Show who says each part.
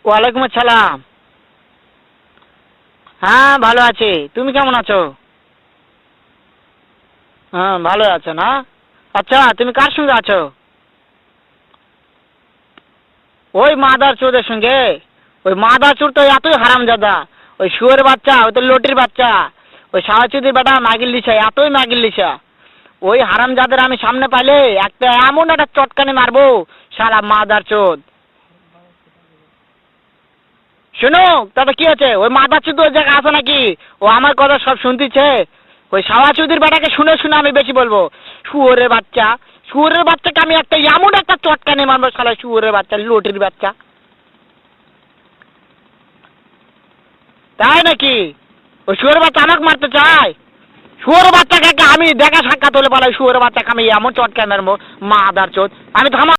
Speaker 1: ওয়ালাইকুম আসসালাম। হ্যাঁ ভালো আছি, তুমি কেমন আছো? হ্যাঁ ভালো আছো না? আচ্ছা তুমি কার সঙ্গে আছো? ওই মাদার চোদের সঙ্গে। ওই মাদার চোর তো এতই হারামজাদা। ওই শুয়োরের বাচ্চা, ওই তো লটির বাচ্চা। ওই সাওয়াচুদির বেটা মাগিল দিছে, এতই মাগিল দিছে। ওই হারামজাদের আমি সামনে পাইলে একটা এমন একটা চটকানি মারবো, শালা মাদার চোদ। শোনো, তাতে কি আছে? ওই মাদার চোদ ওই জায়গায় আছে নাকি? ও আমার কথা সব শুনতিছে। ওই সাওয়াচুদির বেটাকে শুনে শুনে আমি বেশি বলবো। শুয়োরের বাচ্চা, শুয়োরের বাচ্চাকে আমি একটা এমন একটা চটকানি মারবো, শালা শুয়োরের বাচ্চা, লটির বাচ্চা। তাই নাকি? ওই শুয়োরের বাচ্চা আমাকে মারতে চায়? শুয়োরের বাচ্চাকে আমি দেখা সাক্ষাৎ হলে বলে শুয়োরের বাচ্চাকে আমি এমন চটকানি মারবো, মাদার চোদ। আমি থামা।